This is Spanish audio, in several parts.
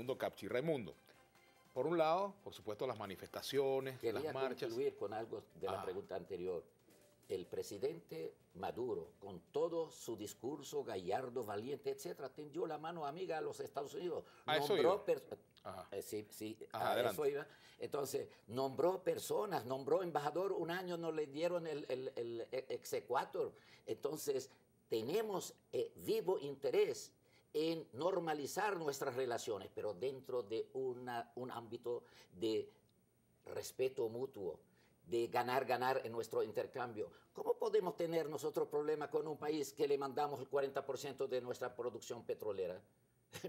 Raimundo Capchi. Raimundo, por un lado, por supuesto, las manifestaciones, Quería las marchas. concluir con algo de la pregunta anterior. El presidente Maduro, con todo su discurso gallardo, valiente, etcétera, tendió la mano amiga a los Estados Unidos. A eso Nombró sí, a eso iba. Entonces, nombró personas, nombró embajador, un año no le dieron el exequatur. Entonces, tenemos vivo interés en normalizar nuestras relaciones, pero dentro de un ámbito de respeto mutuo, de ganar en nuestro intercambio. ¿Cómo podemos tener nosotros problemas con un país que le mandamos el 40% de nuestra producción petrolera?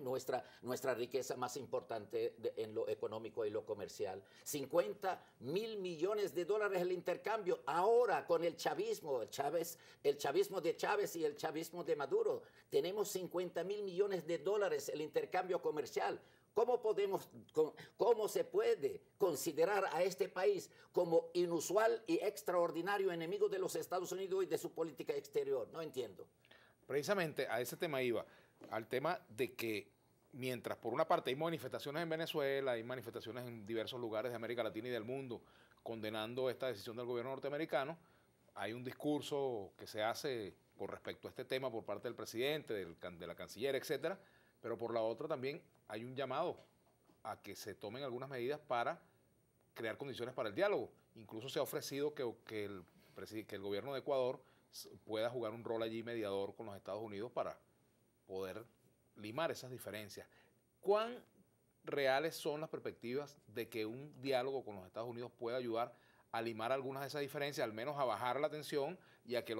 Nuestra riqueza más importante en lo económico y lo comercial. 50.000 millones de dólares el intercambio. Ahora con el chavismo, el chavismo de Chávez y el chavismo de Maduro, tenemos 50.000 millones de dólares el intercambio comercial. ¿Cómo se puede considerar a este país como inusual y extraordinario enemigo de los Estados Unidos y de su política exterior? No entiendo. Precisamente a ese tema iba, al tema de que mientras por una parte hay manifestaciones en Venezuela, hay manifestaciones en diversos lugares de América Latina y del mundo condenando esta decisión del gobierno norteamericano, hay un discurso que se hace con respecto a este tema por parte del presidente, de la canciller, etcétera, pero por la otra también hay un llamado a que se tomen algunas medidas para crear condiciones para el diálogo. Incluso se ha ofrecido que el gobierno de Ecuador pueda jugar un rol allí mediador con los Estados Unidos para poder limar esas diferencias. ¿Cuán reales son las perspectivas de que un diálogo con los Estados Unidos pueda ayudar a limar algunas de esas diferencias, al menos a bajar la tensión y a que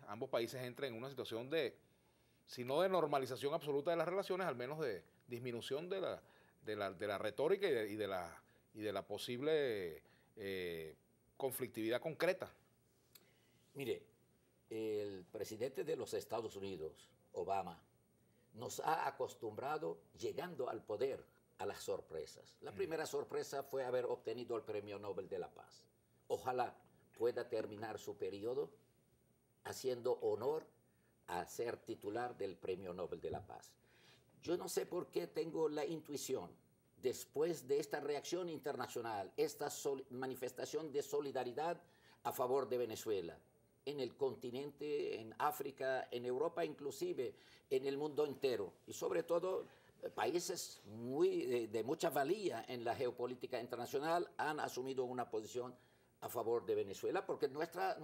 ambos países entren en una situación de, si no de normalización absoluta de las relaciones, al menos de disminución de la retórica y de la posible conflictividad concreta? Mire, el presidente de los Estados Unidos, Obama, nos ha acostumbrado, llegando al poder, a las sorpresas. La primera sorpresa fue haber obtenido el Premio Nobel de la Paz. Ojalá pueda terminar su periodo haciendo honor a ser titular del Premio Nobel de la Paz. Yo no sé por qué tengo la intuición, después de esta reacción internacional, esta manifestación de solidaridad a favor de Venezuela, en el continente, en África, en Europa, inclusive en el mundo entero, y sobre todo países de mucha valía en la geopolítica internacional han asumido una posición a favor de Venezuela, porque nuestra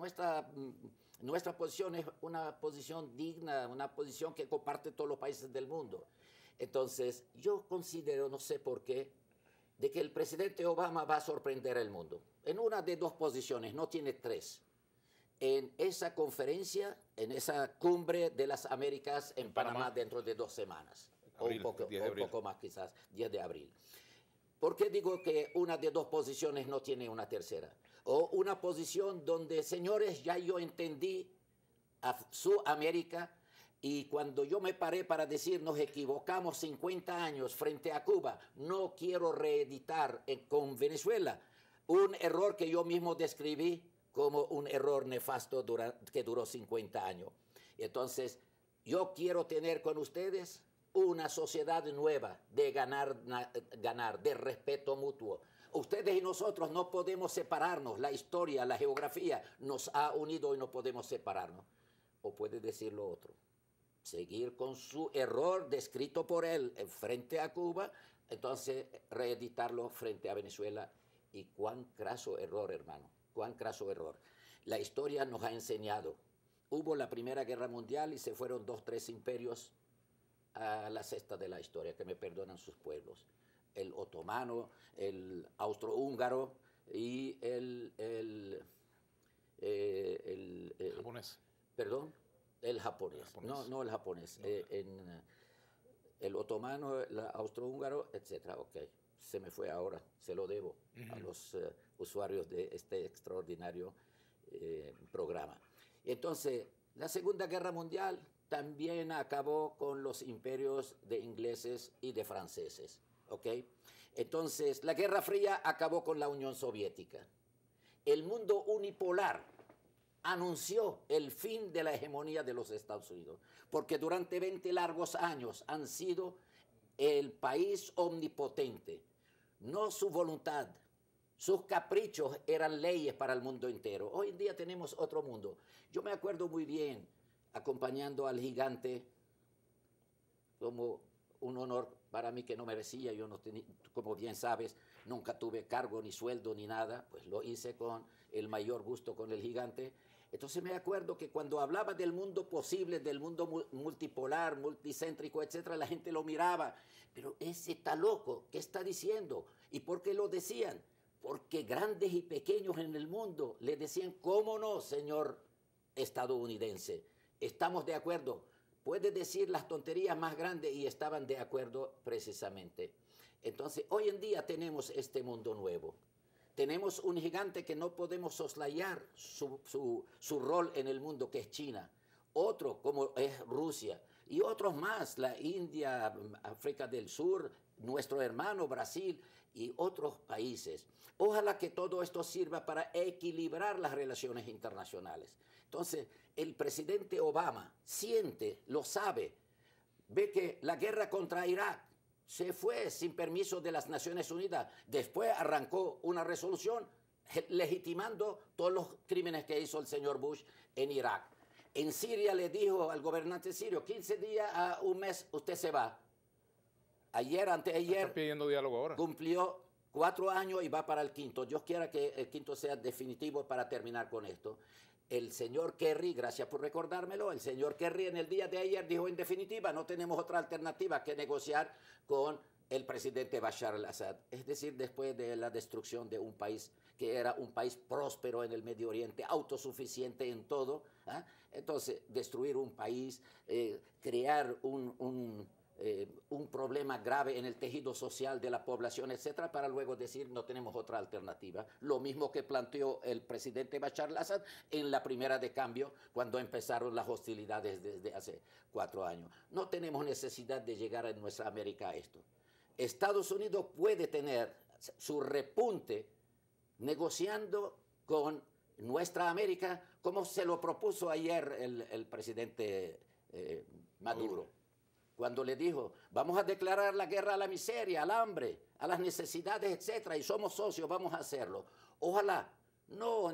posición es una posición digna, una posición que comparte todos los países del mundo. Entonces, yo considero, no sé por qué, de que el presidente Obama va a sorprender al mundo. En una de dos posiciones, no tiene tres. En esa conferencia, en esa cumbre de las Américas en Panamá dentro de 2 semanas, Abril, o un poco más quizás, 10 de abril. ¿Por qué digo que una de dos posiciones no tiene una tercera? O una posición donde, señores, ya yo entendí a su América, y cuando yo me paré para decir nos equivocamos 50 años frente a Cuba, no quiero reeditar con Venezuela un error que yo mismo describí como un error nefasto que duró 50 años. Entonces, yo quiero tener con ustedes una sociedad nueva de ganar, de respeto mutuo. Ustedes y nosotros no podemos separarnos. La historia, la geografía nos ha unido y no podemos separarnos. O puede decir lo otro. Seguir con su error descrito por él frente a Cuba, entonces reeditarlo frente a Venezuela. Y cuán craso error, hermano. Cuán craso error. La historia nos ha enseñado. Hubo la Primera Guerra Mundial y se fueron 2, 3 imperios a la cesta de la historia, que me perdonan sus pueblos. El otomano, el austrohúngaro y el japonés. Perdón, el japonés. No el japonés. No. El otomano, el austrohúngaro, etcétera. Ok, se me fue ahora, se lo debo a los usuarios de este extraordinario programa. Entonces, la Segunda Guerra Mundial también acabó con los imperios de ingleses y de franceses, ¿ok? Entonces, la Guerra Fría acabó con la Unión Soviética. El mundo unipolar anunció el fin de la hegemonía de los Estados Unidos, porque durante 20 largos años han sido el país omnipotente, no su voluntad. Sus caprichos eran leyes para el mundo entero. Hoy en día tenemos otro mundo. Yo me acuerdo muy bien acompañando al gigante como un honor para mí que no merecía. Yo no tenía, como bien sabes, nunca tuve cargo ni sueldo ni nada, pues lo hice con el mayor gusto con el gigante. Entonces me acuerdo que cuando hablaba del mundo posible, del mundo multipolar, multicéntrico, etcétera, la gente lo miraba. Pero ese está loco, ¿qué está diciendo? ¿Y por qué lo decían? Porque grandes y pequeños en el mundo le decían, ¿cómo no, señor estadounidense? Estamos de acuerdo. Puede decir las tonterías más grandes y estaban de acuerdo precisamente. Entonces, hoy en día tenemos este mundo nuevo. Tenemos un gigante que no podemos soslayar su rol en el mundo, que es China. Otro, como es Rusia. Y otros más, la India, África del Sur, nuestro hermano Brasil y otros países. Ojalá que todo esto sirva para equilibrar las relaciones internacionales. Entonces, el presidente Obama siente, lo sabe, ve que la guerra contra Irak se fue sin permiso de las Naciones Unidas. Después arrancó una resolución legitimando todos los crímenes que hizo el señor Bush en Irak. En Siria le dijo al gobernante sirio, 15 días a un mes usted se va. Ayer, anteayer, ¿Está pidiendo diálogo ahora? cumplió 4 años y va para el quinto. Dios quiera que el quinto sea definitivo para terminar con esto. El señor Kerry, gracias por recordármelo, el señor Kerry en el día de ayer dijo en definitiva, no tenemos otra alternativa que negociar con el presidente Bashar al-Assad. Es decir, después de la destrucción de un país que era un país próspero en el Medio Oriente, autosuficiente en todo, ¿ah? Entonces, destruir un país, crear un problema grave en el tejido social de la población, etcétera, para luego decir no tenemos otra alternativa. Lo mismo que planteó el presidente Bashar al-Assad en la primera de cambio, cuando empezaron las hostilidades desde hace 4 años. No tenemos necesidad de llegar en nuestra América a esto. Estados Unidos puede tener su repunte negociando con nuestra América, como se lo propuso ayer el presidente Maduro. Cuando le dijo, vamos a declarar la guerra a la miseria, al hambre, a las necesidades, etcétera, y somos socios, vamos a hacerlo. Ojalá, no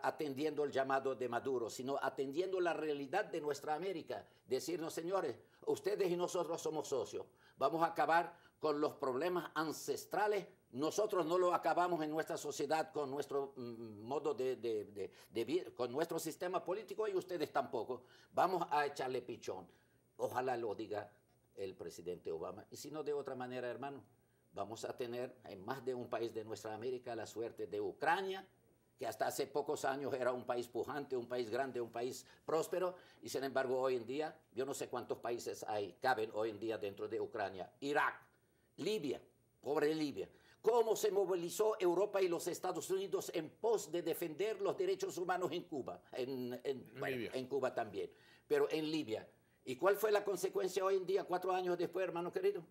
atendiendo el llamado de Maduro, sino atendiendo la realidad de nuestra América. Decirnos, señores, ustedes y nosotros somos socios. Vamos a acabar con los problemas ancestrales. Nosotros no lo acabamos en nuestra sociedad con nuestro modo de vivir, con nuestro sistema político, y ustedes tampoco. Vamos a echarle pichón. Ojalá lo diga el presidente Obama. Y si no, de otra manera, hermano, vamos a tener en más de un país de nuestra América la suerte de Ucrania, que hasta hace pocos años era un país pujante, un país grande, un país próspero, y sin embargo hoy en día, yo no sé cuántos países caben hoy en día dentro de Ucrania. Irak, Libia, pobre Libia. ¿Cómo se movilizó Europa y los Estados Unidos en pos de defender los derechos humanos en Cuba? En Cuba también, pero en Libia. ¿Y cuál fue la consecuencia hoy en día, 4 años después, hermano querido?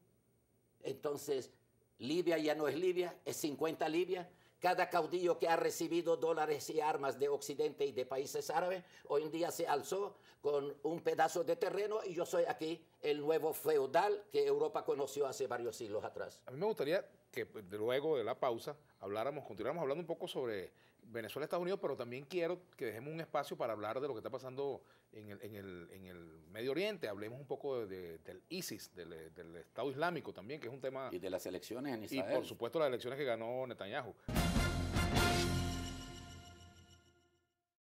Entonces, Libia ya no es Libia, es 50 Libia. Cada caudillo que ha recibido dólares y armas de Occidente y de países árabes, hoy en día se alzó con un pedazo de terreno, y yo soy aquí el nuevo feudal que Europa conoció hace varios siglos atrás. A mí me gustaría que luego de la pausa continuáramos hablando un poco sobre Venezuela, Estados Unidos, pero también quiero que dejemos un espacio para hablar de lo que está pasando en el Medio Oriente. Hablemos un poco del ISIS, del Estado Islámico también, que es un tema... Y de las elecciones en Israel. Y por supuesto las elecciones que ganó Netanyahu.